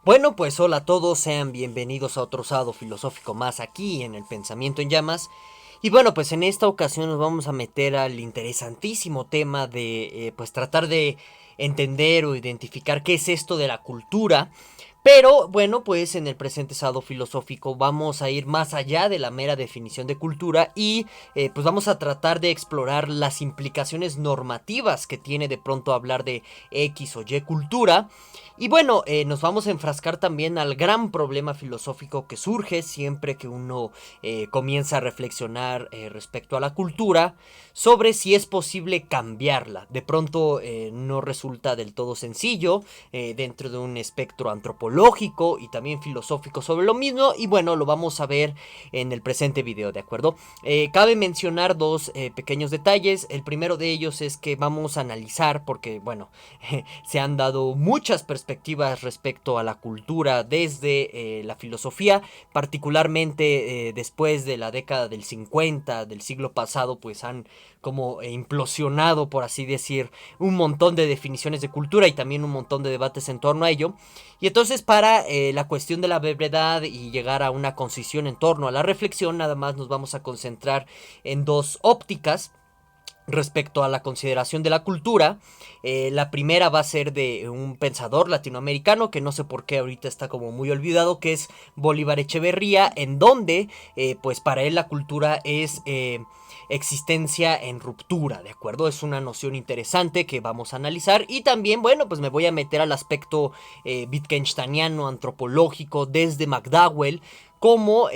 Bueno, pues hola a todos, sean bienvenidos a otro sábado filosófico más aquí en el Pensamiento en Llamas. Y bueno, pues en esta ocasión nos vamos a meter al interesantísimo tema de pues tratar de entender o identificar qué es esto de la cultura. Pero bueno, pues en el presente sábado filosófico vamos a ir más allá de la mera definición de cultura y pues vamos a tratar de explorar las implicaciones normativas que tiene de pronto hablar de X o Y cultura. Y bueno, nos vamos a enfrascar también al gran problema filosófico que surge siempre que uno comienza a reflexionar respecto a la cultura, sobre si es posible cambiarla. De pronto no resulta del todo sencillo dentro de un espectro antropológico y también filosófico sobre lo mismo. Y bueno, lo vamos a ver en el presente video, ¿de acuerdo? Cabe mencionar dos pequeños detalles. El primero de ellos es que vamos a analizar, porque bueno, se han dado muchas perspectivas respecto a la cultura desde la filosofía, particularmente después de la década del 50 del siglo pasado, pues han como implosionado, por así decir, un montón de definiciones de cultura y también un montón de debates en torno a ello. Y entonces para la cuestión de la brevedad y llegar a una concisión en torno a la reflexión, nada más nos vamos a concentrar en dos ópticas respecto a la consideración de la cultura. La primera va a ser de un pensador latinoamericano que no sé por qué ahorita está como muy olvidado, que es Bolívar Echeverría, en donde pues para él la cultura es existencia en ruptura, ¿de acuerdo? Es una noción interesante que vamos a analizar y también, bueno, pues me voy a meter al aspecto wittgensteiniano, antropológico, desde McDowell, cómo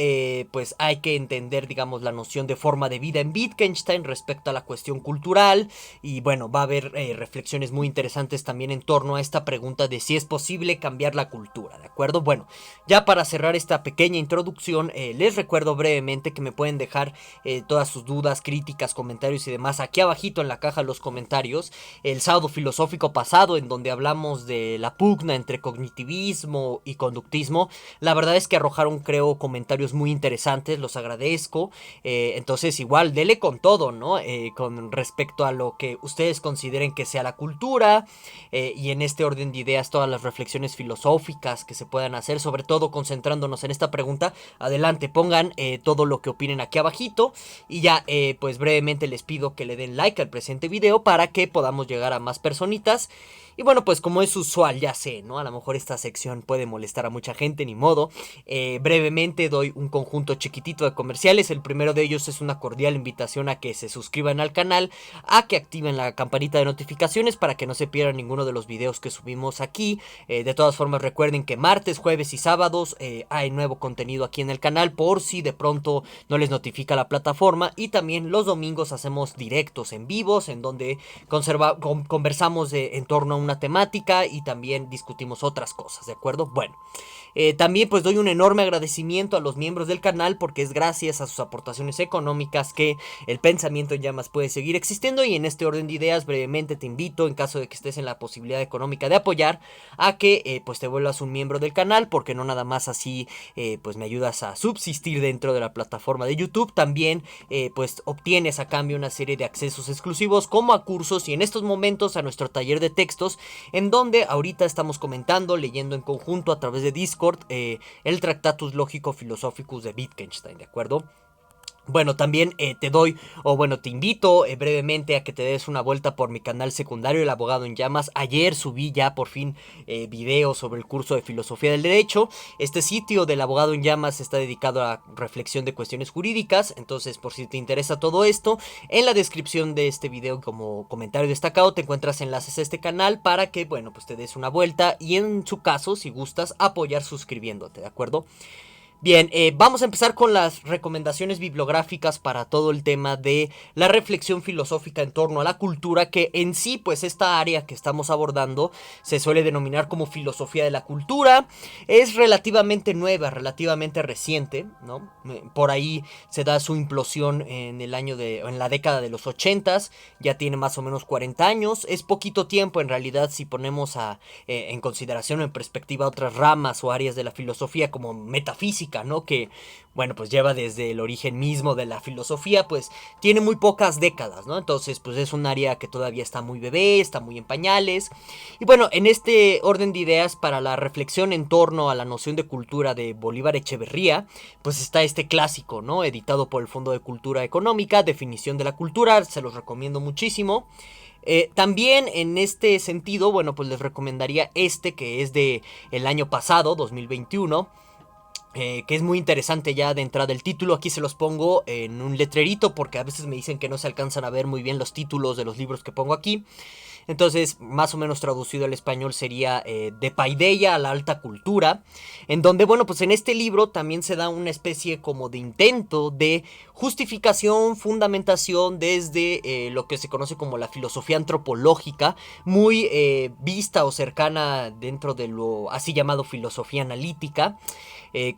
pues hay que entender, digamos, la noción de forma de vida en Wittgenstein respecto a la cuestión cultural. Y bueno, va a haber reflexiones muy interesantes también en torno a esta pregunta de si es posible cambiar la cultura, ¿de acuerdo? Bueno, ya para cerrar esta pequeña introducción, les recuerdo brevemente que me pueden dejar todas sus dudas, críticas, comentarios y demás aquí abajito en la caja de los comentarios. El sábado filosófico pasado, en donde hablamos de la pugna entre cognitivismo y conductismo, la verdad es que arrojaron, creo, comentarios muy interesantes, los agradezco. Entonces igual, dele con todo, ¿no? Con respecto a lo que ustedes consideren que sea la cultura, y en este orden de ideas todas las reflexiones filosóficas que se puedan hacer, sobre todo concentrándonos en esta pregunta. Adelante, pongan todo lo que opinen aquí abajito y ya pues brevemente les pido que le den like al presente video para que podamos llegar a más personitas. Y bueno, pues como es usual, ya sé, ¿no? A lo mejor esta sección puede molestar a mucha gente, ni modo. Brevemente doy un conjunto chiquitito de comerciales. El primero de ellos es una cordial invitación a que se suscriban al canal, a que activen la campanita de notificaciones para que no se pierdan ninguno de los videos que subimos aquí. De todas formas, recuerden que martes, jueves y sábados hay nuevo contenido aquí en el canal, por si de pronto no les notifica la plataforma. Y también los domingos hacemos directos en vivos, en donde conversamos en torno a una temática y también discutimos otras cosas, ¿de acuerdo? Bueno, también pues doy un enorme agradecimiento a los miembros del canal, porque es gracias a sus aportaciones económicas que el Pensamiento en Llamas puede seguir existiendo. Y en este orden de ideas brevemente te invito, en caso de que estés en la posibilidad económica de apoyar, a que pues te vuelvas un miembro del canal, porque no nada más así pues me ayudas a subsistir dentro de la plataforma de YouTube, también pues obtienes a cambio una serie de accesos exclusivos, como a cursos y en estos momentos a nuestro taller de textos, en donde ahorita estamos comentando, leyendo en conjunto a través de Discord el Tractatus Logico Philosophicus de Wittgenstein, ¿de acuerdo? Bueno, también te doy, o bueno, te invito brevemente a que te des una vuelta por mi canal secundario, El Abogado en Llamas. Ayer subí ya por fin videos sobre el curso de Filosofía del Derecho. Este sitio del Abogado en Llamas está dedicado a la reflexión de cuestiones jurídicas, entonces por si te interesa todo esto, en la descripción de este video como comentario destacado te encuentras enlaces a este canal para que, bueno, pues te des una vuelta y en su caso, si gustas, apoyar suscribiéndote, ¿de acuerdo? Bien, vamos a empezar con las recomendaciones bibliográficas para todo el tema de la reflexión filosófica en torno a la cultura, que en sí, pues esta área que estamos abordando se suele denominar como filosofía de la cultura. Es relativamente nueva, relativamente reciente, ¿no? Por ahí se da su implosión en el año en la década de los 80s, ya tiene más o menos 40 años. Es poquito tiempo en realidad si ponemos en consideración o en perspectiva otras ramas o áreas de la filosofía como metafísica, clásica, ¿no? Que, bueno, pues lleva desde el origen mismo de la filosofía, pues tiene muy pocas décadas, ¿no? Entonces, pues es un área que todavía está muy bebé, está muy en pañales. Y bueno, en este orden de ideas para la reflexión en torno a la noción de cultura de Bolívar Echeverría, pues está este clásico, ¿no? Editado por el Fondo de Cultura Económica, Definición de la Cultura, se los recomiendo muchísimo. También en este sentido, bueno, pues les recomendaría este que es de el año pasado, 2021, que es muy interesante ya de entrada el título. Aquí se los pongo en un letrerito porque a veces me dicen que no se alcanzan a ver muy bien los títulos de los libros que pongo aquí. Entonces, más o menos traducido al español sería De Paideia a la Alta Cultura, en donde, bueno, pues en este libro también se da una especie como de intento de justificación, fundamentación desde lo que se conoce como la filosofía antropológica, muy vista o cercana dentro de lo así llamado filosofía analítica.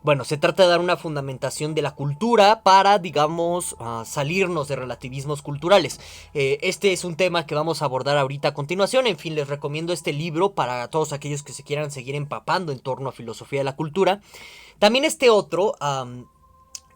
Bueno, se trata de dar una fundamentación de la cultura para, digamos, salirnos de relativismos culturales. Este es un tema que vamos a abordar ahorita a continuación. En fin, les recomiendo este libro para todos aquellos que se quieran seguir empapando en torno a filosofía de la cultura. También este otro,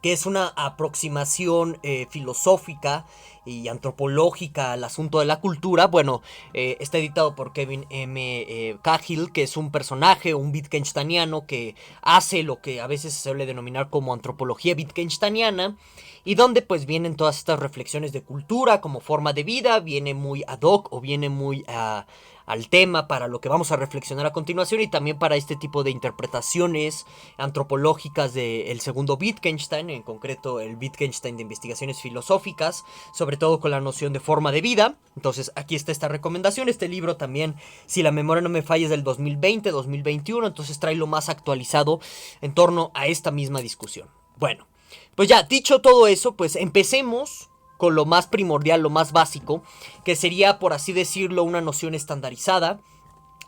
que es una aproximación filosófica y antropológica al asunto de la cultura. Bueno, está editado por Kevin M. Cahill, que es un personaje, un Wittgensteiniano que hace lo que a veces se suele denominar como antropología Wittgensteiniana, y donde pues vienen todas estas reflexiones de cultura como forma de vida, viene muy ad hoc o viene muy al tema para lo que vamos a reflexionar a continuación, y también para este tipo de interpretaciones antropológicas del segundo Wittgenstein, en concreto el Wittgenstein de investigaciones filosóficas, sobre todo con la noción de forma de vida. Entonces aquí está esta recomendación. Este libro también, si la memoria no me falla, es del 2020-2021, entonces trae lo más actualizado en torno a esta misma discusión. Bueno, pues ya dicho todo eso, pues empecemos con lo más primordial, lo más básico, que sería, por así decirlo, una noción estandarizada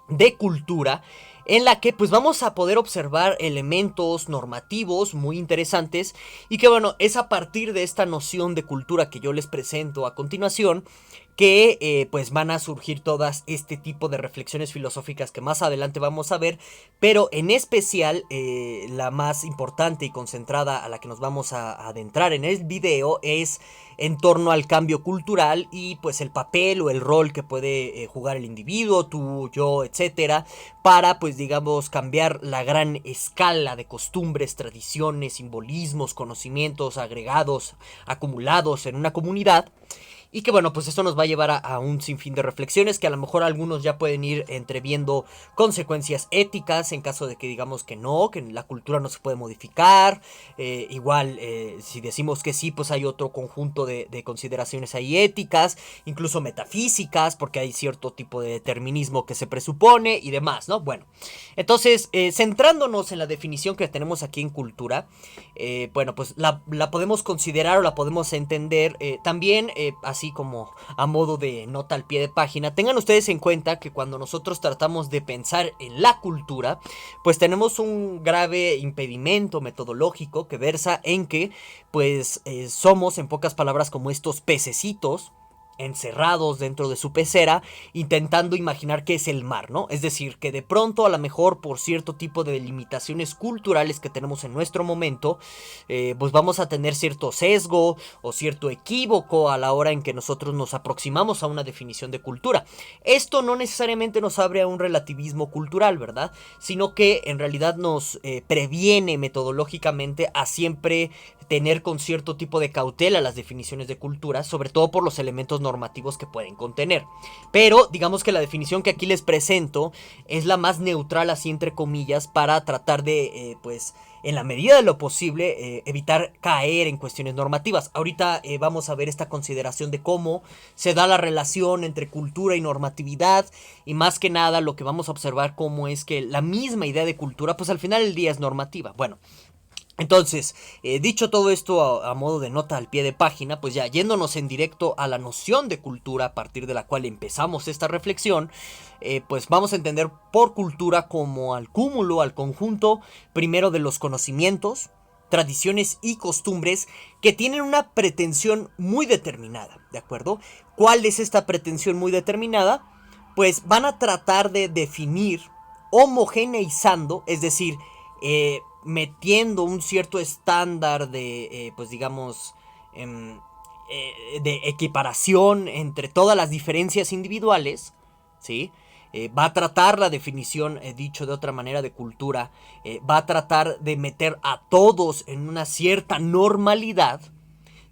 de cultura, en la que pues vamos a poder observar elementos normativos muy interesantes, y que bueno, es a partir de esta noción de cultura que yo les presento a continuación que pues van a surgir todas este tipo de reflexiones filosóficas que más adelante vamos a ver, pero en especial la más importante y concentrada a la que nos vamos a adentrar en el video es en torno al cambio cultural y pues el papel o el rol que puede jugar el individuo, tú, yo, etcétera, para pues digamos cambiar la gran escala de costumbres, tradiciones, simbolismos, conocimientos agregados, acumulados en una comunidad. Y que bueno, pues esto nos va a llevar a un sinfín de reflexiones que a lo mejor algunos ya pueden ir entreviendo consecuencias éticas en caso de que digamos que no, que la cultura no se puede modificar. Igual, si decimos que sí, pues hay otro conjunto de consideraciones ahí éticas, incluso metafísicas, porque hay cierto tipo de determinismo que se presupone y demás, ¿no? Bueno, entonces, centrándonos en la definición que tenemos aquí en cultura, bueno, pues la podemos considerar o la podemos entender también así como a modo de nota al pie de página. Tengan ustedes en cuenta que cuando nosotros tratamos de pensar en la cultura, pues tenemos un grave impedimento metodológico que versa en que pues somos en pocas palabras como estos pececitos encerrados dentro de su pecera intentando imaginar qué es el mar, ¿no? Es decir, que de pronto a lo mejor por cierto tipo de limitaciones culturales que tenemos en nuestro momento, pues vamos a tener cierto sesgo o cierto equívoco a la hora en que nosotros nos aproximamos a una definición de cultura. Esto no necesariamente nos abre a un relativismo cultural, ¿verdad? Sino que en realidad nos previene metodológicamente a siempre tener con cierto tipo de cautela las definiciones de cultura, sobre todo por los elementos normativos que pueden contener. Pero digamos que la definición que aquí les presento es la más neutral, así entre comillas, para tratar de, pues, en la medida de lo posible, evitar caer en cuestiones normativas. Ahorita vamos a ver esta consideración de cómo se da la relación entre cultura y normatividad, y más que nada lo que vamos a observar cómo es que la misma idea de cultura, pues al final del día es normativa. Bueno, entonces, dicho todo esto a modo de nota al pie de página, pues ya yéndonos en directo a la noción de cultura a partir de la cual empezamos esta reflexión, pues vamos a entender por cultura como al cúmulo, al conjunto, primero de los conocimientos, tradiciones y costumbres que tienen una pretensión muy determinada, ¿de acuerdo? ¿Cuál es esta pretensión muy determinada? Pues van a tratar de definir homogeneizando, es decir, metiendo un cierto estándar de, pues digamos, de equiparación entre todas las diferencias individuales, ¿sí? Va a tratar la definición, dicho de otra manera, de cultura, va a tratar de meter a todos en una cierta normalidad,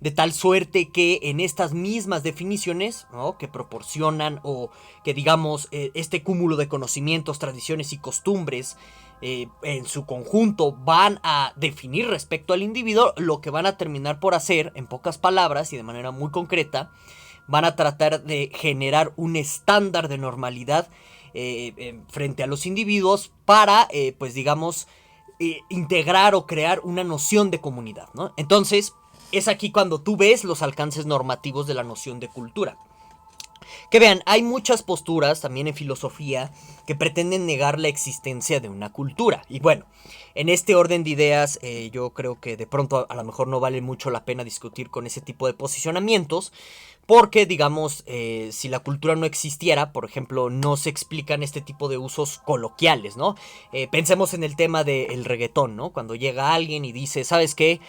de tal suerte que en estas mismas definiciones, ¿no?, que proporcionan o que digamos este cúmulo de conocimientos, tradiciones y costumbres en su conjunto van a definir respecto al individuo, lo que van a terminar por hacer, en pocas palabras y de manera muy concreta, van a tratar de generar un estándar de normalidad frente a los individuos para, pues digamos, integrar o crear una noción de comunidad, ¿no? Entonces, es aquí cuando tú ves los alcances normativos de la noción de cultura. Que vean, hay muchas posturas también en filosofía que pretenden negar la existencia de una cultura. Y bueno, en este orden de ideas yo creo que de pronto a lo mejor no vale mucho la pena discutir con ese tipo de posicionamientos. Porque, digamos, si la cultura no existiera, por ejemplo, no se explican este tipo de usos coloquiales, ¿no? Pensemos en el tema del reggaetón, ¿no? Cuando llega alguien y dice, ¿sabes qué?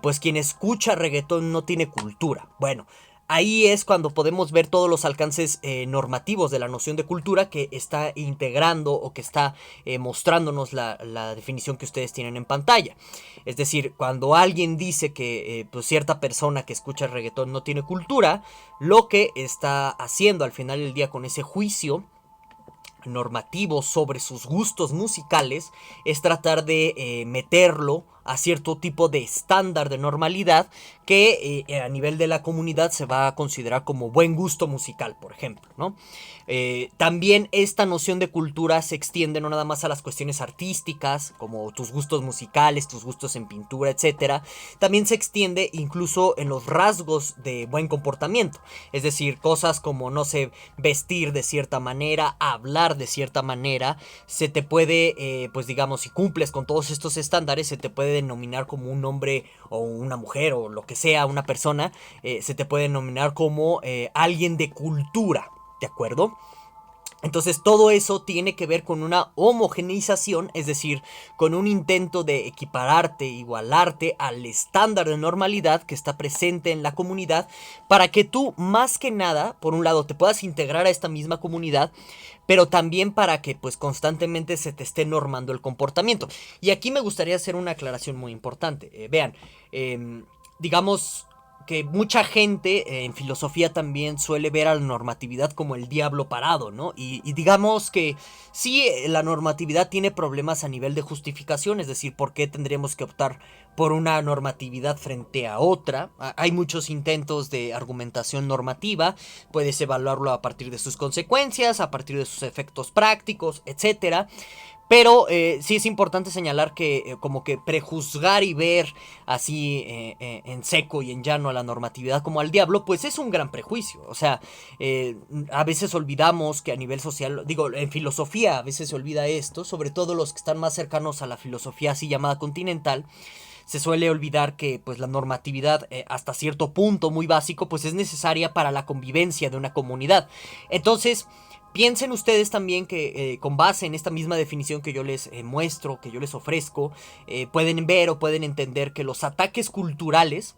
Pues quien escucha reggaetón no tiene cultura. Bueno, ahí es cuando podemos ver todos los alcances normativos de la noción de cultura que está integrando o que está mostrándonos la definición que ustedes tienen en pantalla. Es decir, cuando alguien dice que pues cierta persona que escucha reggaetón no tiene cultura, lo que está haciendo al final del día con ese juicio normativo sobre sus gustos musicales es tratar de meterlo a cierto tipo de estándar de normalidad que a nivel de la comunidad se va a considerar como buen gusto musical, por ejemplo, ¿no? También esta noción de cultura se extiende no nada más a las cuestiones artísticas, como tus gustos musicales, tus gustos en pintura, etcétera. También se extiende incluso en los rasgos de buen comportamiento, es decir, cosas como, no sé, vestir de cierta manera, hablar de cierta manera, se te puede, pues digamos, si cumples con todos estos estándares, se te puede denominar como un hombre o una mujer o lo que sea, una persona, se te puede denominar como alguien de cultura, ¿de acuerdo? Entonces todo eso tiene que ver con una homogeneización, es decir, con un intento de equipararte, igualarte al estándar de normalidad que está presente en la comunidad, para que tú más que nada, por un lado, te puedas integrar a esta misma comunidad, pero también para que pues constantemente se te esté normando el comportamiento. Y aquí me gustaría hacer una aclaración muy importante. Vean, digamos que mucha gente en filosofía también suele ver a la normatividad como el diablo parado, ¿no? Y digamos que sí, la normatividad tiene problemas a nivel de justificación, es decir, ¿por qué tendríamos que optar por una normatividad frente a otra? Hay muchos intentos de argumentación normativa, puedes evaluarlo a partir de sus consecuencias, a partir de sus efectos prácticos, etcétera. Pero sí es importante señalar que como que prejuzgar y ver así en seco y en llano a la normatividad como al diablo, pues es un gran prejuicio. O sea, a veces olvidamos que a nivel social, digo, en filosofía a veces se olvida esto, sobre todo los que están más cercanos a la filosofía así llamada continental. Se suele olvidar que pues la normatividad hasta cierto punto muy básico pues es necesaria para la convivencia de una comunidad. Entonces, piensen ustedes también que con base en esta misma definición que yo les muestro, que yo les ofrezco, pueden ver o pueden entender que los ataques culturales,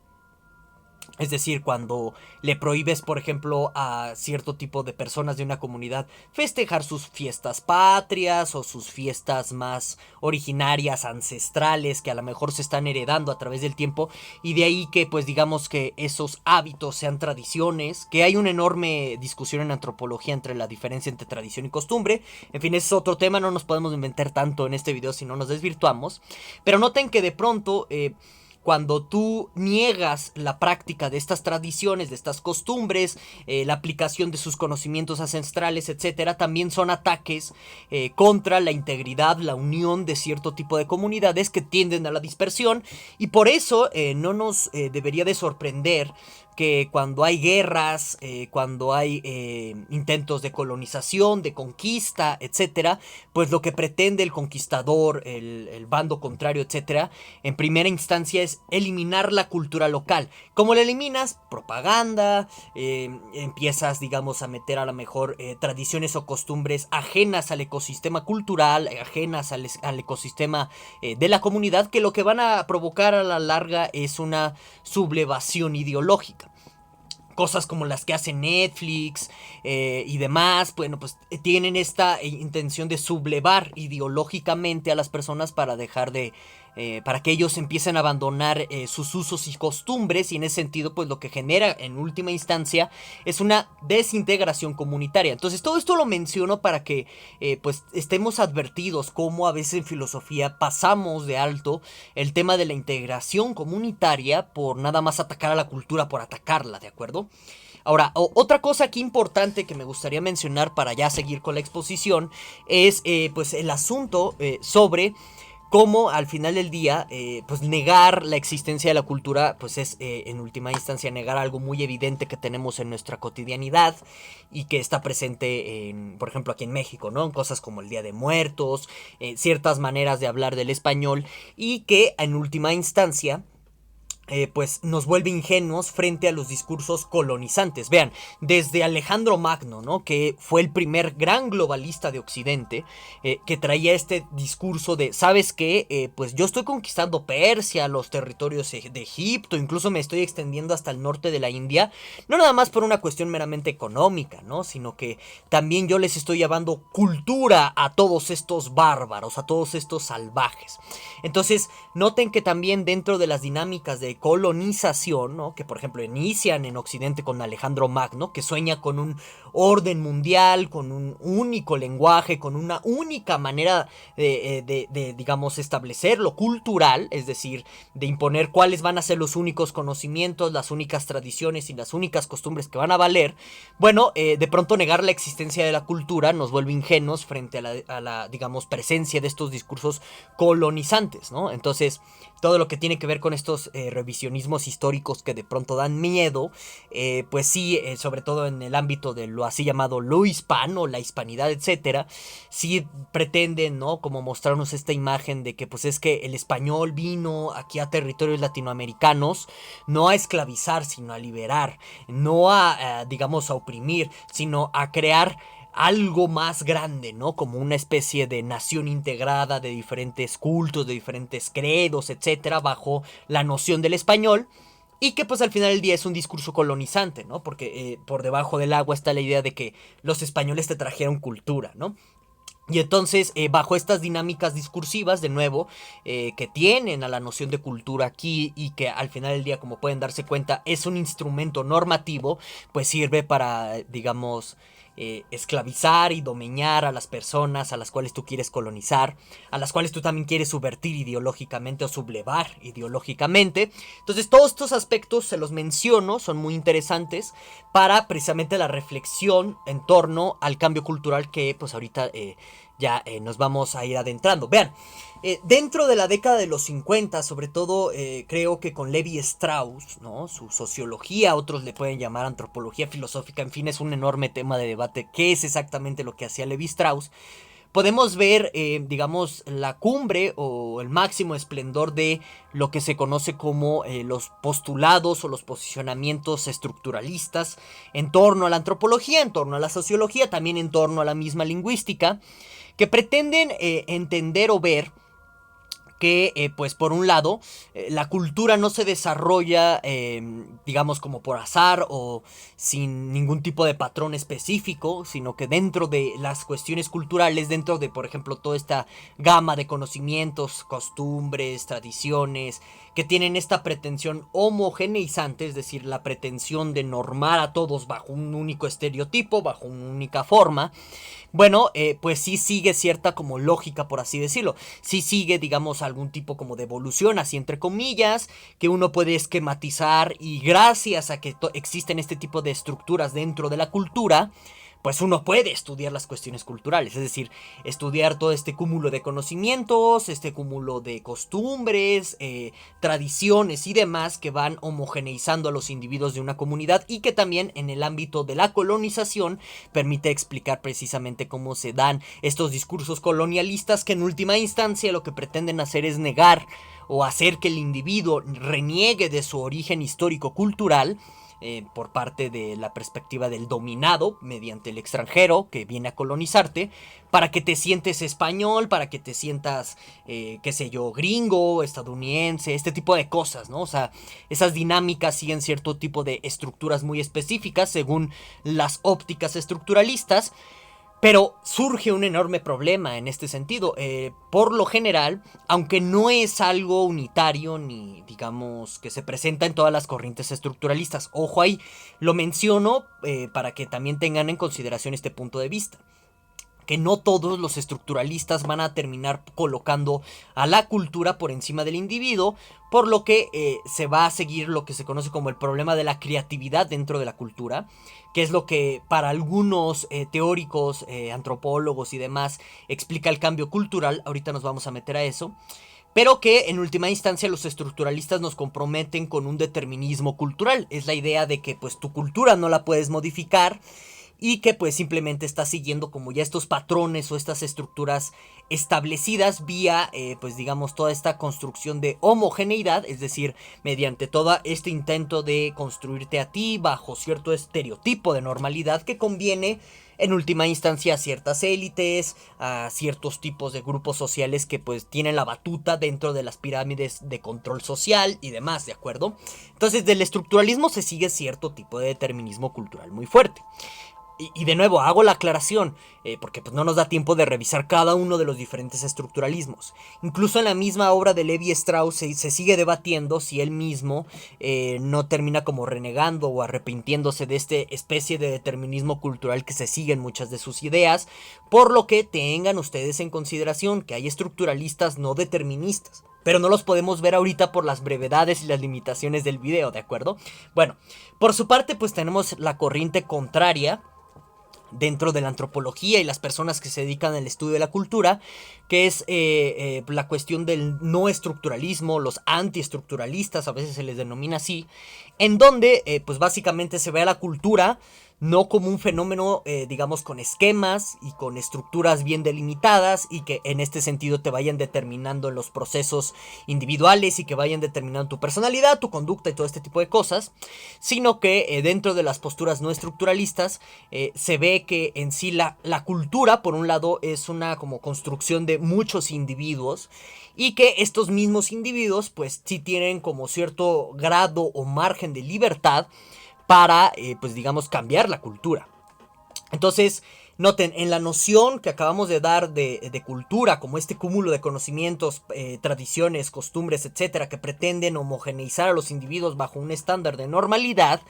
es decir, cuando le prohíbes, por ejemplo, a cierto tipo de personas de una comunidad festejar sus fiestas patrias o sus fiestas más originarias, ancestrales, que a lo mejor se están heredando a través del tiempo, y de ahí que, pues digamos que esos hábitos sean tradiciones, que hay una enorme discusión en antropología entre la diferencia entre tradición y costumbre. En fin, ese es otro tema, no nos podemos inventar tanto en este video si no nos desvirtuamos. Pero noten que de pronto cuando tú niegas la práctica de estas tradiciones, de estas costumbres, la aplicación de sus conocimientos ancestrales, etcétera, también son ataques contra la integridad, la unión de cierto tipo de comunidades que tienden a la dispersión. Y por eso no nos debería de sorprender que cuando hay guerras, cuando hay intentos de colonización, de conquista, etcétera, pues lo que pretende el conquistador, el bando contrario, etcétera, en primera instancia es eliminar la cultura local. ¿Cómo la eliminas? Propaganda, empiezas, digamos, a meter a lo mejor tradiciones o costumbres ajenas al ecosistema cultural, ajenas al ecosistema de la comunidad, que lo que van a provocar a la larga es una sublevación ideológica. Cosas como las que hace Netflix y demás, bueno, pues tienen esta intención de sublevar ideológicamente a las personas para dejar de... para que ellos empiecen a abandonar sus usos y costumbres, y en ese sentido pues lo que genera en última instancia es una desintegración comunitaria. Entonces todo esto lo menciono para que pues estemos advertidos cómo a veces en filosofía pasamos de alto el tema de la integración comunitaria por nada más atacar a la cultura por atacarla, ¿de acuerdo? Ahora, otra cosa aquí importante que me gustaría mencionar para ya seguir con la exposición es pues el asunto sobre cómo al final del día pues negar la existencia de la cultura pues es en última instancia negar algo muy evidente que tenemos en nuestra cotidianidad y que está presente por ejemplo aquí en México, ¿no? En cosas como el Día de Muertos, ciertas maneras de hablar del español, y que en última instancia pues nos vuelve ingenuos frente a los discursos colonizantes. Vean, desde Alejandro Magno, ¿no? Que fue el primer gran globalista de Occidente, que traía este discurso de, ¿sabes qué? Pues yo estoy conquistando Persia, los territorios de Egipto, incluso me estoy extendiendo hasta el norte de la India, no nada más por una cuestión meramente económica, ¿no? Sino que también yo les estoy llevando cultura a todos estos bárbaros, a todos estos salvajes. Entonces, noten que también dentro de las dinámicas de colonización, ¿no? Que por ejemplo inician en Occidente con Alejandro Magno, que sueña con un orden mundial, con un único lenguaje, con una única manera de digamos, establecer lo cultural, es decir, de imponer cuáles van a ser los únicos conocimientos, las únicas tradiciones y las únicas costumbres que van a valer. Bueno, de pronto negar la existencia de la cultura nos vuelve ingenuos frente a la digamos, presencia de estos discursos colonizantes, ¿no? Entonces, todo lo que tiene que ver con estos revisionismos históricos que de pronto dan miedo, pues sí, sobre todo en el ámbito de lo así llamado lo hispano, la hispanidad, etcétera, sí pretenden, ¿no? Como mostrarnos esta imagen de que pues es que el español vino aquí a territorios latinoamericanos no a esclavizar, sino a liberar, no a digamos, a oprimir, sino a crear algo más grande, ¿no? Como una especie de nación integrada de diferentes cultos, de diferentes credos, etcétera, bajo la noción del español. Y que pues al final del día es un discurso colonizante, ¿no? Porque por debajo del agua está la idea de que los españoles te trajeron cultura, ¿no? Y entonces, bajo estas dinámicas discursivas, de nuevo, que tienen a la noción de cultura aquí y que al final del día, como pueden darse cuenta, es un instrumento normativo, pues sirve para, digamos, esclavizar y domeñar a las personas a las cuales tú quieres colonizar, a las cuales tú también quieres subvertir ideológicamente o sublevar ideológicamente. Entonces todos estos aspectos se los menciono, son muy interesantes para precisamente la reflexión en torno al cambio cultural que pues ahorita ya nos vamos a ir adentrando. Vean, dentro de la década de los 50, sobre todo creo que con Levi Strauss, ¿no? Su sociología, otros le pueden llamar antropología filosófica, en fin, es un enorme tema de debate qué es exactamente lo que hacía Levi Strauss. Podemos ver, digamos, la cumbre o el máximo esplendor de lo que se conoce como los postulados o los posicionamientos estructuralistas en torno a la antropología, en torno a la sociología, también en torno a la misma lingüística, que pretenden entender o ver que pues por un lado la cultura no se desarrolla digamos como por azar o sin ningún tipo de patrón específico, sino que dentro de las cuestiones culturales, dentro de por ejemplo toda esta gama de conocimientos, costumbres, tradiciones que tienen esta pretensión homogeneizante, es decir, la pretensión de normar a todos bajo un único estereotipo, bajo una única forma, bueno, pues sí sigue cierta como lógica, por así decirlo. Sí sigue, digamos, algún tipo como de evolución, así entre comillas, que uno puede esquematizar, y gracias a que existen este tipo de estructuras dentro de la cultura, pues uno puede estudiar las cuestiones culturales, es decir, estudiar todo este cúmulo de conocimientos, este cúmulo de costumbres, tradiciones y demás que van homogeneizando a los individuos de una comunidad y que también en el ámbito de la colonización permite explicar precisamente cómo se dan estos discursos colonialistas que en última instancia lo que pretenden hacer es negar o hacer que el individuo reniegue de su origen histórico-cultural por parte de la perspectiva del dominado mediante el extranjero que viene a colonizarte, para que te sientes español, para que te sientas, qué sé yo, gringo, estadounidense, este tipo de cosas, ¿no? O sea, esas dinámicas siguen cierto tipo de estructuras muy específicas según las ópticas estructuralistas. Pero surge un enorme problema en este sentido. Por lo general, aunque no es algo unitario ni digamos que se presenta en todas las corrientes estructuralistas, ojo ahí, lo menciono para que también tengan en consideración este punto de vista. Que no todos los estructuralistas van a terminar colocando a la cultura por encima del individuo, por lo que se va a seguir lo que se conoce como el problema de la creatividad dentro de la cultura, que es lo que para algunos teóricos, antropólogos y demás explica el cambio cultural. Ahorita nos vamos a meter a eso. Pero que en última instancia los estructuralistas nos comprometen con un determinismo cultural. Es la idea de que pues tu cultura no la puedes modificar y que pues simplemente está siguiendo como ya estos patrones o estas estructuras establecidas vía pues digamos toda esta construcción de homogeneidad, es decir, mediante todo este intento de construirte a ti bajo cierto estereotipo de normalidad que conviene en última instancia a ciertas élites, a ciertos tipos de grupos sociales que pues tienen la batuta dentro de las pirámides de control social y demás, ¿de acuerdo? Entonces del estructuralismo se sigue cierto tipo de determinismo cultural muy fuerte. Y de nuevo, hago la aclaración, porque pues no nos da tiempo de revisar cada uno de los diferentes estructuralismos. Incluso en la misma obra de Levi Strauss se sigue debatiendo si él mismo no termina como renegando o arrepintiéndose de esta especie de determinismo cultural que se sigue en muchas de sus ideas, por lo que tengan ustedes en consideración que hay estructuralistas no deterministas. Pero no los podemos ver ahorita por las brevedades y las limitaciones del video, ¿de acuerdo? Bueno, por su parte pues tenemos la corriente contraria dentro de la antropología y las personas que se dedican al estudio de la cultura, que es la cuestión del no estructuralismo, los antiestructuralistas, a veces se les denomina así, en donde pues básicamente se ve a la cultura no como un fenómeno, digamos, con esquemas y con estructuras bien delimitadas y que en este sentido te vayan determinando en los procesos individuales y que vayan determinando tu personalidad, tu conducta y todo este tipo de cosas, sino que dentro de las posturas no estructuralistas se ve que en sí la cultura, por un lado, es una como construcción de muchos individuos y que estos mismos individuos pues sí tienen como cierto grado o margen de libertad para, pues digamos, cambiar la cultura. Entonces, noten, en la noción que acabamos de dar de cultura, como este cúmulo de conocimientos, tradiciones, costumbres, etcétera, que pretenden homogeneizar a los individuos bajo un estándar de normalidad,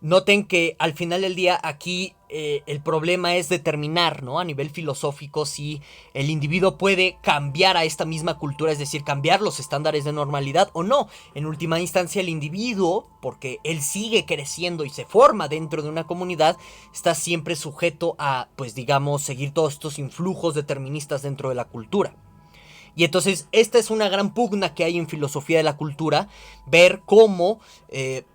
noten que al final del día aquí el problema es determinar, ¿no? A nivel filosófico si el individuo puede cambiar a esta misma cultura, es decir, cambiar los estándares de normalidad o no. En última instancia el individuo, porque él sigue creciendo y se forma dentro de una comunidad, está siempre sujeto a, pues digamos, seguir todos estos influjos deterministas dentro de la cultura. Y entonces esta es una gran pugna que hay en filosofía de la cultura, ver cómo,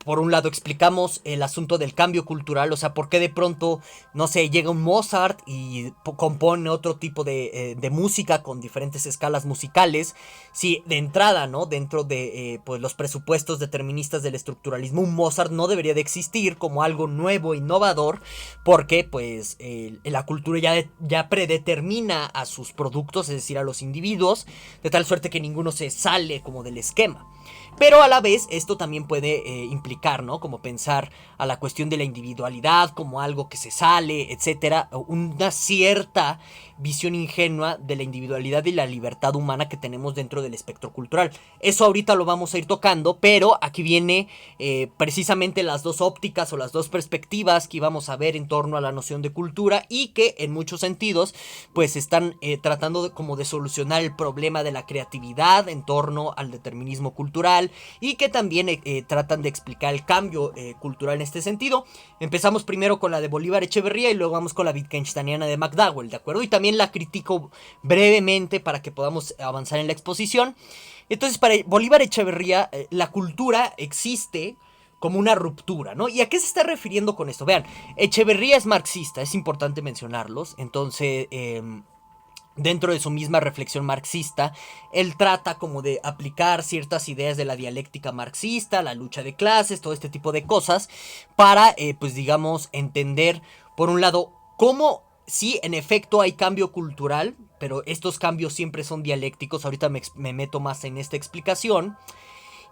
por un lado explicamos el asunto del cambio cultural, o sea, por qué de pronto, no sé, llega un Mozart y compone otro tipo de música con diferentes escalas musicales, si de entrada, ¿no? Dentro de pues los presupuestos deterministas del estructuralismo, un Mozart no debería de existir como algo nuevo, innovador, porque pues la cultura ya predetermina a sus productos, es decir, a los individuos, de tal suerte que ninguno se sale como del esquema. Pero a la vez esto también puede implicar, ¿no? Como pensar a la cuestión de la individualidad como algo que se sale, etcétera, una cierta visión ingenua de la individualidad y la libertad humana que tenemos dentro del espectro cultural. Eso ahorita lo vamos a ir tocando, pero aquí viene precisamente las dos ópticas o las dos perspectivas que íbamos a ver en torno a la noción de cultura y que en muchos sentidos pues están tratando como de solucionar el problema de la creatividad en torno al determinismo cultural y que también tratan de explicar el cambio cultural en este sentido. Empezamos primero con la de Bolívar Echeverría y luego vamos con la Wittgensteiniana de McDowell, ¿de acuerdo? Y también la critico brevemente para que podamos avanzar en la exposición. Entonces, para Bolívar Echeverría, la cultura existe como una ruptura, ¿no? ¿Y a qué se está refiriendo con esto? Vean, Echeverría es marxista, es importante mencionarlos. Entonces, dentro de su misma reflexión marxista, él trata como de aplicar ciertas ideas de la dialéctica marxista, la lucha de clases, todo este tipo de cosas, para, pues digamos, entender, por un lado, cómo sí, en efecto hay cambio cultural, pero estos cambios siempre son dialécticos, ahorita me meto más en esta explicación.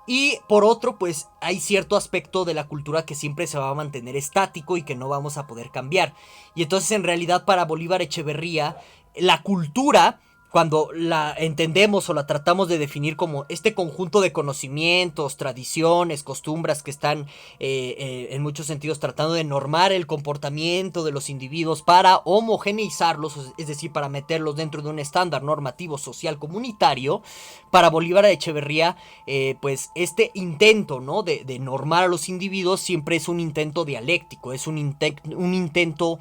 Y por otro, pues hay cierto aspecto de la cultura que siempre se va a mantener estático y que no vamos a poder cambiar. Y entonces en realidad para Bolívar Echeverría, la cultura, cuando la entendemos o la tratamos de definir como este conjunto de conocimientos, tradiciones, costumbres que están en muchos sentidos tratando de normar el comportamiento de los individuos para homogeneizarlos, es decir, para meterlos dentro de un estándar normativo social comunitario, para Bolívar Echeverría, pues este intento, ¿no? de normar a los individuos siempre es un intento dialéctico, es un intento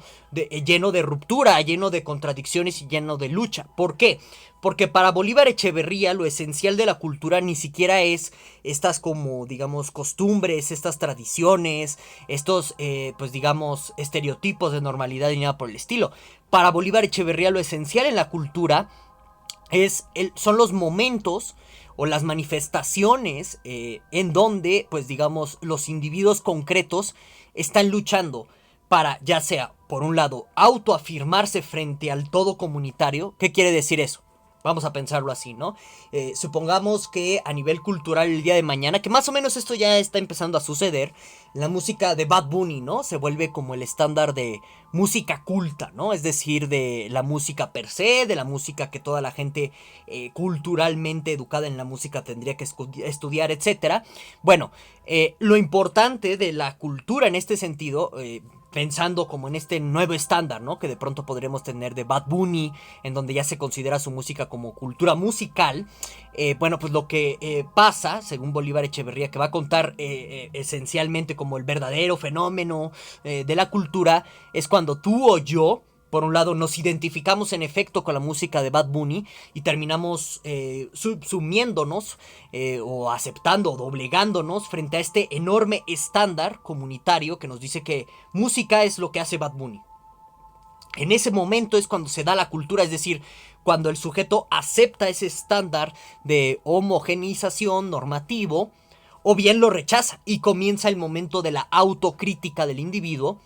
lleno de ruptura, lleno de contradicciones y lleno de lucha. ¿Por qué? Porque para Bolívar Echeverría lo esencial de la cultura ni siquiera es estas como digamos costumbres, estas tradiciones, estos pues digamos estereotipos de normalidad y nada por el estilo. Para Bolívar Echeverría lo esencial en la cultura son los momentos o las manifestaciones en donde pues digamos los individuos concretos están luchando para ya sea por un lado autoafirmarse frente al todo comunitario. ¿Qué quiere decir eso? Vamos a pensarlo así, ¿no? Supongamos que a nivel cultural el día de mañana, que más o menos esto ya está empezando a suceder, la música de Bad Bunny, ¿no? Se vuelve como el estándar de música culta, ¿no? Es decir, de la música per se, de la música que toda la gente culturalmente educada en la música tendría que estudiar, etcétera. Bueno, lo importante de la cultura en este sentido, pensando como en este nuevo estándar, ¿no? Que de pronto podremos tener de Bad Bunny, en donde ya se considera su música como cultura musical. Bueno, pues lo que pasa, según Bolívar Echeverría, que va a contar esencialmente como el verdadero fenómeno de la cultura, es cuando tú o yo, por un lado, nos identificamos en efecto con la música de Bad Bunny y terminamos subsumiéndonos o aceptando o doblegándonos frente a este enorme estándar comunitario que nos dice que música es lo que hace Bad Bunny. En ese momento es cuando se da la cultura, es decir, cuando el sujeto acepta ese estándar de homogeneización normativo o bien lo rechaza y comienza el momento de la autocrítica del individuo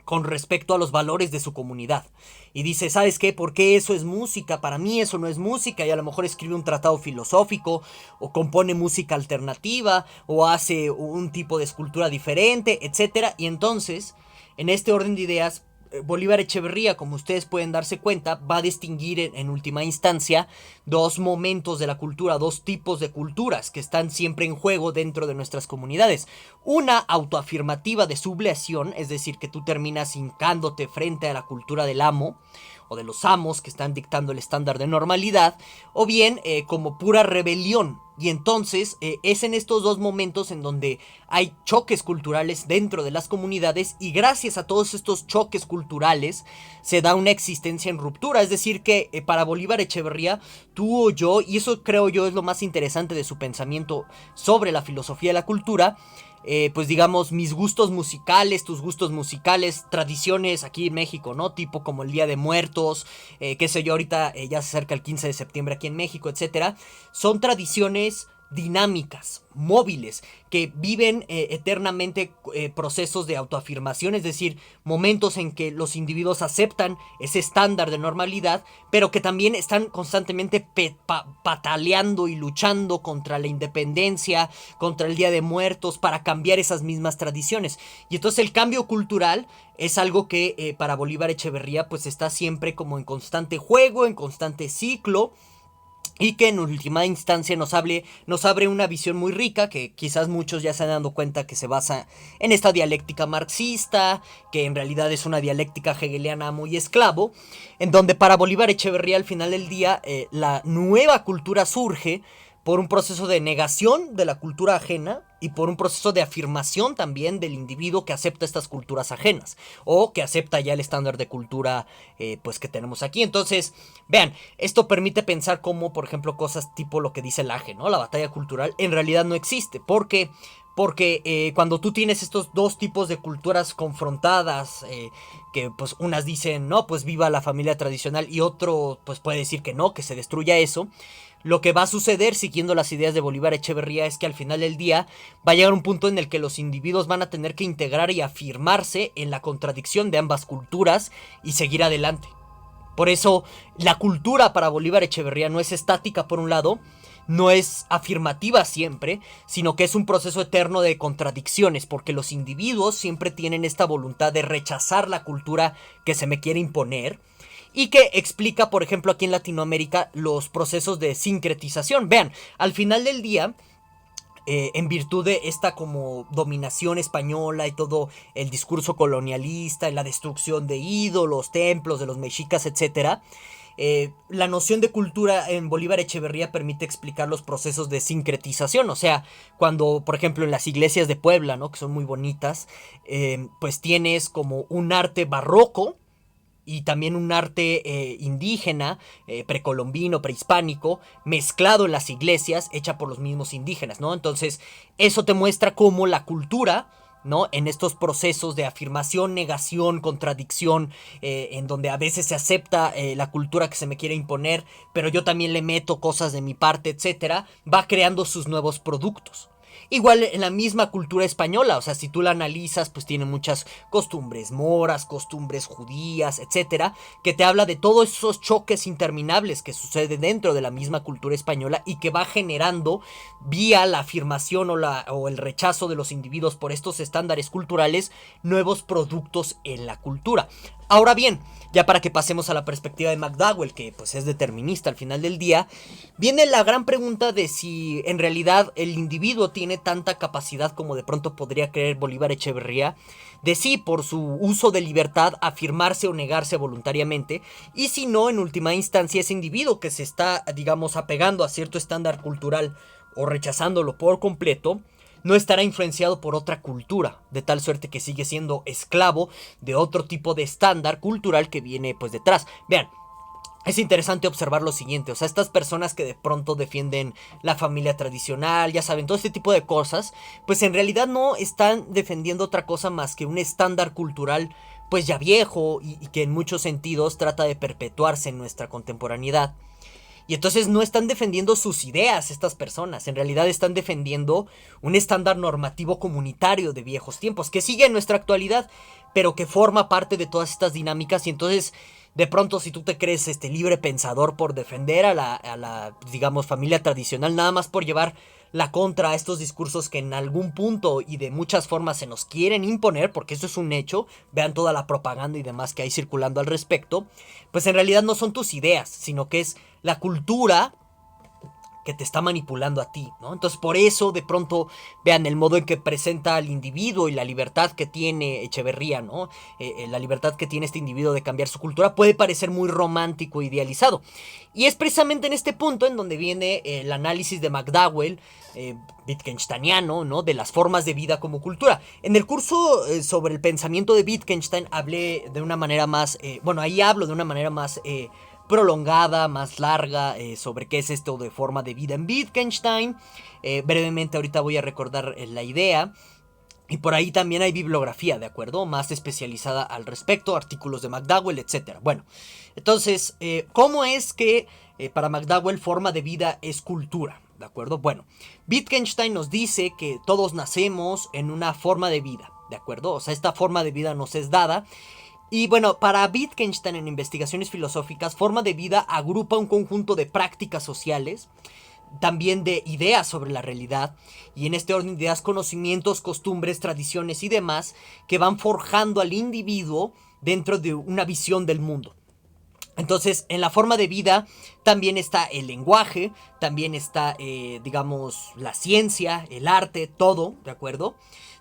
con respecto a los valores de su comunidad. Y dice, ¿sabes qué? ¿Por qué eso es música? Para mí eso no es música. Y a lo mejor escribe un tratado filosófico, o compone música alternativa, o hace un tipo de escultura diferente, etc. Y entonces, en este orden de ideas, Bolívar Echeverría, como ustedes pueden darse cuenta, va a distinguir en última instancia dos momentos de la cultura, dos tipos de culturas que están siempre en juego dentro de nuestras comunidades. Una autoafirmativa de subleación, es decir, que tú terminas hincándote frente a la cultura del amo o de los amos que están dictando el estándar de normalidad, o bien como pura rebelión. Y entonces es en estos dos momentos en donde hay choques culturales dentro de las comunidades y gracias a todos estos choques culturales se da una existencia en ruptura. Es decir que para Bolívar Echeverría, tú o yo, y eso creo yo es lo más interesante de su pensamiento sobre la filosofía de la cultura, pues digamos mis gustos musicales, tus gustos musicales, tradiciones aquí en México, ¿no? Tipo como el Día de Muertos, qué sé yo, ahorita ya se acerca el 15 de septiembre aquí en México, etcétera. Son tradiciones dinámicas, móviles, que viven eternamente procesos de autoafirmación, es decir, momentos en que los individuos aceptan ese estándar de normalidad, pero que también están constantemente pataleando y luchando contra la independencia, contra el Día de Muertos, para cambiar esas mismas tradiciones. Y entonces el cambio cultural es algo que para Bolívar Echeverría pues está siempre como en constante juego, en constante ciclo, y que en última instancia nos abre una visión muy rica, que quizás muchos ya se han dado cuenta que se basa en esta dialéctica marxista, que en realidad es una dialéctica hegeliana muy esclavo, en donde para Bolívar Echeverría al final del día la nueva cultura surge por un proceso de negación de la cultura ajena y por un proceso de afirmación también del individuo que acepta estas culturas ajenas o que acepta ya el estándar de cultura pues que tenemos aquí. Entonces, vean, esto permite pensar cómo, por ejemplo, cosas tipo lo que dice Laje, ¿no? La batalla cultural en realidad no existe. ¿Por qué? Porque cuando tú tienes estos dos tipos de culturas confrontadas, que pues unas dicen, no, pues viva la familia tradicional, y otro pues puede decir que no, que se destruya eso, lo que va a suceder siguiendo las ideas de Bolívar Echeverría es que al final del día va a llegar un punto en el que los individuos van a tener que integrar y afirmarse en la contradicción de ambas culturas y seguir adelante. Por eso la cultura para Bolívar Echeverría no es estática por un lado, no es afirmativa siempre, sino que es un proceso eterno de contradicciones, porque los individuos siempre tienen esta voluntad de rechazar la cultura que se me quiere imponer, y que explica, por ejemplo, aquí en Latinoamérica los procesos de sincretización. Vean, al final del día, en virtud de esta como dominación española y todo el discurso colonialista, la destrucción de ídolos, templos de los mexicas, etcétera, la noción de cultura en Bolívar Echeverría permite explicar los procesos de sincretización. O sea, cuando, por ejemplo, en las iglesias de Puebla, ¿no?, que son muy bonitas, pues tienes como un arte barroco y también un arte indígena, precolombino, prehispánico, mezclado en las iglesias, hecha por los mismos indígenas, ¿no? Entonces, eso te muestra cómo la cultura, ¿no?, en estos procesos de afirmación, negación, contradicción, en donde a veces se acepta la cultura que se me quiere imponer, pero yo también le meto cosas de mi parte, etcétera, va creando sus nuevos productos. Igual en la misma cultura española, o sea, si tú la analizas, pues tiene muchas costumbres moras, costumbres judías, etcétera, que te habla de todos esos choques interminables que suceden dentro de la misma cultura española y que va generando, vía la afirmación o el rechazo de los individuos por estos estándares culturales, nuevos productos en la cultura. Ahora bien, ya para que pasemos a la perspectiva de McDowell, que pues es determinista al final del día, viene la gran pregunta de si en realidad el individuo tiene tanta capacidad como de pronto podría creer Bolívar Echeverría, de sí, por su uso de libertad, afirmarse o negarse voluntariamente, y si no, en última instancia, ese individuo que se está, digamos, apegando a cierto estándar cultural o rechazándolo por completo, no estará influenciado por otra cultura, de tal suerte que sigue siendo esclavo de otro tipo de estándar cultural que viene pues detrás. Vean, es interesante observar lo siguiente, o sea, estas personas que de pronto defienden la familia tradicional, ya saben, todo este tipo de cosas, pues en realidad no están defendiendo otra cosa más que un estándar cultural pues ya viejo y que en muchos sentidos trata de perpetuarse en nuestra contemporaneidad. Y entonces no están defendiendo sus ideas estas personas, en realidad están defendiendo un estándar normativo comunitario de viejos tiempos, que sigue en nuestra actualidad, pero que forma parte de todas estas dinámicas. Y entonces, de pronto, si tú te crees libre pensador por defender a la, digamos, familia tradicional, nada más por llevar la contra a estos discursos que en algún punto y de muchas formas se nos quieren imponer, porque eso es un hecho, vean toda la propaganda y demás que hay circulando al respecto, pues en realidad no son tus ideas, sino que es la cultura que te está manipulando a ti, ¿no? Entonces por eso de pronto vean el modo en que presenta al individuo y la libertad que tiene Echeverría, ¿no? La libertad que tiene este individuo de cambiar su cultura puede parecer muy romántico, idealizado. Y es precisamente en este punto en donde viene el análisis de McDowell, Wittgensteiniano, ¿no?, de las formas de vida como cultura. En el curso sobre el pensamiento de Wittgenstein hablé de una manera más, ahí hablo de una manera más prolongada, más larga, sobre qué es esto de forma de vida en Wittgenstein. Brevemente ahorita voy a recordar la idea. Y por ahí también hay bibliografía, ¿de acuerdo? Más especializada al respecto, artículos de McDowell, etc. Bueno, entonces, ¿cómo es que para McDowell forma de vida es cultura? ¿de acuerdo? Bueno, Wittgenstein nos dice que todos nacemos en una forma de vida, ¿de acuerdo? O sea, esta forma de vida nos es dada. Y bueno, para Wittgenstein en investigaciones filosóficas, forma de vida agrupa un conjunto de prácticas sociales, también de ideas sobre la realidad, y en este orden de ideas, conocimientos, costumbres, tradiciones y demás que van forjando al individuo dentro de una visión del mundo. Entonces, en la forma de vida también está el lenguaje, también está, digamos, la ciencia, el arte, todo, ¿de acuerdo?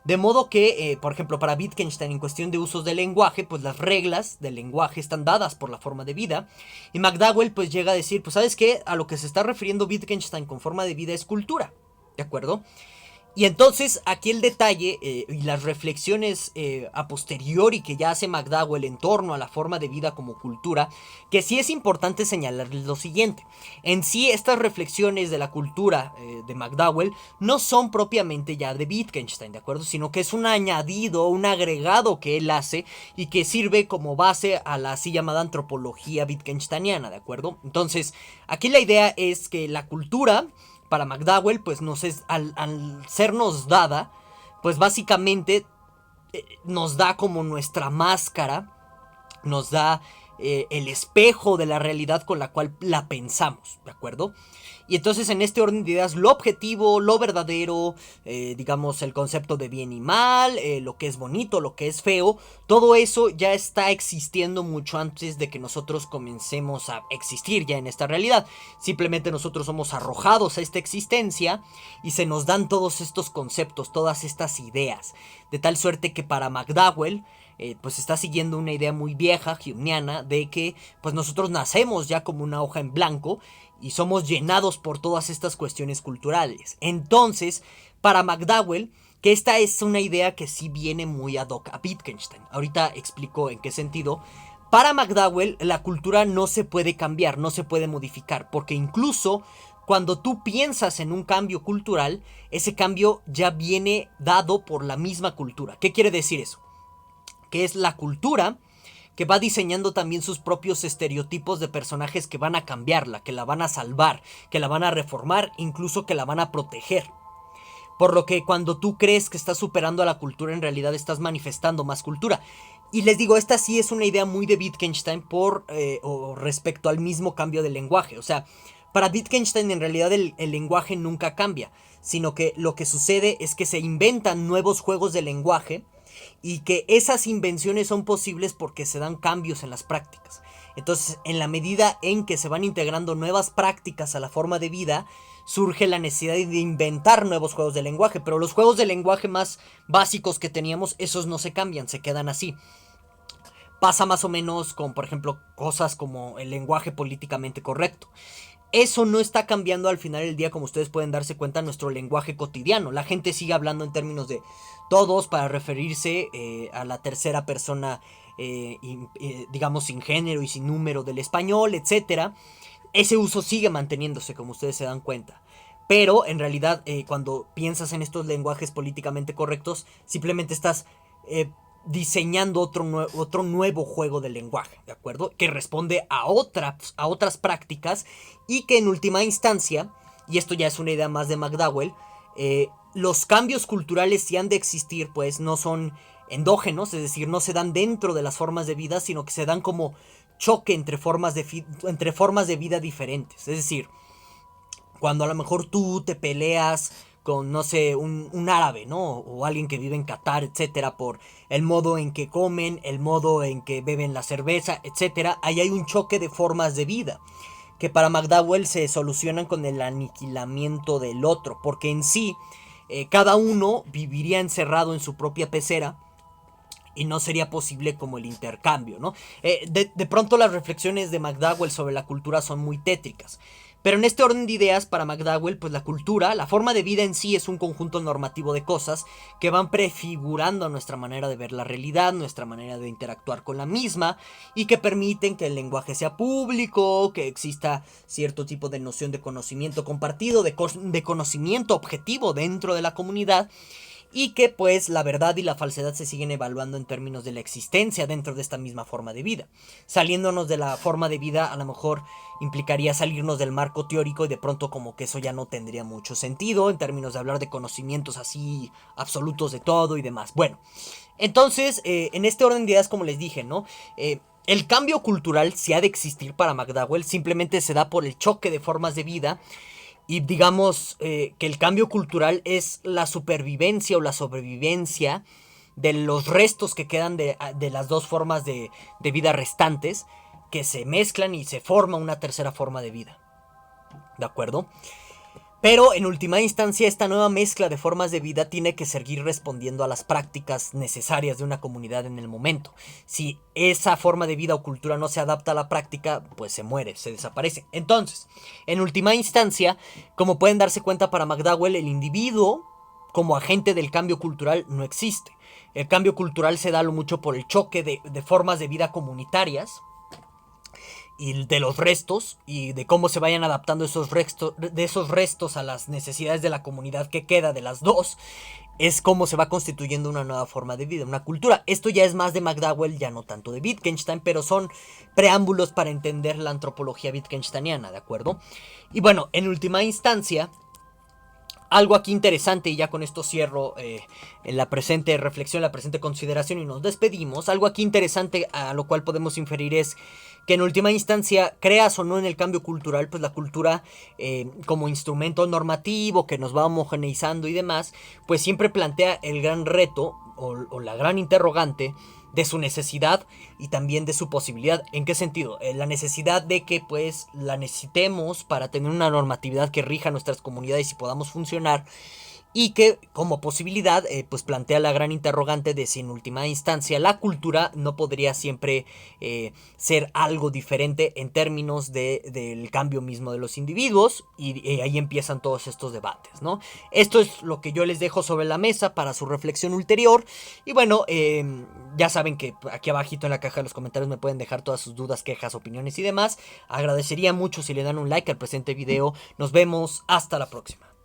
De modo que, por ejemplo, para Wittgenstein, en cuestión de usos del lenguaje, pues las reglas del lenguaje están dadas por la forma de vida. Y McDowell, pues llega a decir, pues, ¿sabes qué? A lo que se está refiriendo Wittgenstein con forma de vida es cultura, ¿de acuerdo? Y entonces aquí el detalle y las reflexiones a posteriori que ya hace McDowell en torno a la forma de vida como cultura, que sí es importante señalar lo siguiente. En sí estas reflexiones de la cultura de McDowell no son propiamente ya de Wittgenstein, ¿de acuerdo? Sino que es un añadido, un agregado que él hace y que sirve como base a la así llamada antropología wittgensteiniana, ¿de acuerdo? Entonces, aquí la idea es que la cultura para McDowell, pues nos es, al sernos dada, pues básicamente nos da como nuestra máscara, nos da el espejo de la realidad con la cual la pensamos, ¿de acuerdo? Y entonces en este orden de ideas, lo objetivo, lo verdadero, digamos el concepto de bien y mal, lo que es bonito, lo que es feo, todo eso ya está existiendo mucho antes de que nosotros comencemos a existir ya en esta realidad. Simplemente nosotros somos arrojados a esta existencia y se nos dan todos estos conceptos, todas estas ideas. De tal suerte que para McDowell, pues está siguiendo una idea muy vieja, humeana, de que pues nosotros nacemos ya como una hoja en blanco y somos llenados por todas estas cuestiones culturales. Entonces, para McDowell, que esta es una idea que sí viene muy ad hoc a Wittgenstein. Ahorita explico en qué sentido. Para McDowell, la cultura no se puede cambiar, no se puede modificar, porque incluso cuando tú piensas en un cambio cultural, ese cambio ya viene dado por la misma cultura. ¿Qué quiere decir eso? Que es la cultura que va diseñando también sus propios estereotipos de personajes que van a cambiarla, que la van a salvar, que la van a reformar, incluso que la van a proteger. Por lo que cuando tú crees que estás superando a la cultura, en realidad estás manifestando más cultura. Y les digo, esta sí es una idea muy de Wittgenstein o respecto al mismo cambio del lenguaje. O sea, para Wittgenstein en realidad el lenguaje nunca cambia, sino que lo que sucede es que se inventan nuevos juegos de lenguaje y que esas invenciones son posibles porque se dan cambios en las prácticas. Entonces, en la medida en que se van integrando nuevas prácticas a la forma de vida, surge la necesidad de inventar nuevos juegos de lenguaje, pero los juegos de lenguaje más básicos que teníamos, esos no se cambian, se quedan así. Pasa más o menos con, por ejemplo, cosas como el lenguaje políticamente correcto. Eso no está cambiando al final del día, como ustedes pueden darse cuenta, nuestro lenguaje cotidiano. La gente sigue hablando en términos de todos para referirse a la tercera persona, digamos, sin género y sin número del español, etcétera. Ese uso sigue manteniéndose, como ustedes se dan cuenta. Pero en realidad, cuando piensas en estos lenguajes políticamente correctos, simplemente estás diseñando otro nuevo juego de lenguaje, ¿de acuerdo? Que responde a otras prácticas y que en última instancia, y esto ya es una idea más de McDowell, los cambios culturales, si han de existir, pues no son endógenos, es decir, no se dan dentro de las formas de vida, sino que se dan como choque entre formas de vida diferentes. Es decir, cuando a lo mejor tú te peleas con, no sé, un árabe, ¿no? O alguien que vive en Qatar, etcétera, por el modo en que comen, el modo en que beben la cerveza, etcétera. Ahí hay un choque de formas de vida que para McDowell se solucionan con el aniquilamiento del otro, porque en sí cada uno viviría encerrado en su propia pecera y no sería posible como el intercambio, ¿no? De pronto las reflexiones de McDowell sobre la cultura son muy tétricas. Pero en este orden de ideas, para McDowell, pues la cultura, la forma de vida en sí es un conjunto normativo de cosas que van prefigurando nuestra manera de ver la realidad, nuestra manera de interactuar con la misma, y que permiten que el lenguaje sea público, que exista cierto tipo de noción de conocimiento compartido, de conocimiento objetivo dentro de la comunidad. y que pues la verdad y la falsedad se siguen evaluando en términos de la existencia dentro de esta misma forma de vida. Saliéndonos de la forma de vida a lo mejor implicaría salirnos del marco teórico y de pronto como que eso ya no tendría mucho sentido en términos de hablar de conocimientos así absolutos de todo y demás. Bueno, entonces en este orden de ideas, como les dije, ¿no? El cambio cultural, si ha de existir para McDowell, simplemente se da por el choque de formas de vida. Y digamos que el cambio cultural es la supervivencia o la sobrevivencia de los restos que quedan de las dos formas de vida restantes, que se mezclan y se forma una tercera forma de vida. ¿De acuerdo? Pero en última instancia, esta nueva mezcla de formas de vida tiene que seguir respondiendo a las prácticas necesarias de una comunidad en el momento. Si esa forma de vida o cultura no se adapta a la práctica, pues se muere, se desaparece. Entonces, en última instancia, como pueden darse cuenta, para McDowell el individuo como agente del cambio cultural no existe. El cambio cultural se da lo mucho por el choque de formas de vida comunitarias y de los restos y de cómo se vayan adaptando esos restos a las necesidades de la comunidad que queda de las dos, es como se va constituyendo una nueva forma de vida, una cultura. Esto ya es más de McDowell, ya no tanto de Wittgenstein, pero son preámbulos para entender la antropología wittgensteiniana, ¿de acuerdo? Y bueno, en última instancia, algo aquí interesante, y ya con esto cierro en la presente reflexión, la presente consideración y nos despedimos. Algo aquí interesante a lo cual podemos inferir es que en última instancia, creas o no en el cambio cultural, pues la cultura como instrumento normativo que nos va homogeneizando y demás, pues siempre plantea el gran reto o la gran interrogante de su necesidad y también de su posibilidad. ¿En qué sentido? La necesidad de que pues la necesitemos para tener una normatividad que rija nuestras comunidades y podamos funcionar, y que como posibilidad pues plantea la gran interrogante de si en última instancia la cultura no podría siempre ser algo diferente en términos del cambio mismo de los individuos, y ahí empiezan todos estos debates, ¿no? Esto es lo que yo les dejo sobre la mesa para su reflexión ulterior, y bueno, ya saben que aquí abajito en la caja de los comentarios me pueden dejar todas sus dudas, quejas, opiniones y demás. Agradecería mucho si le dan un like al presente video. Nos vemos hasta la próxima.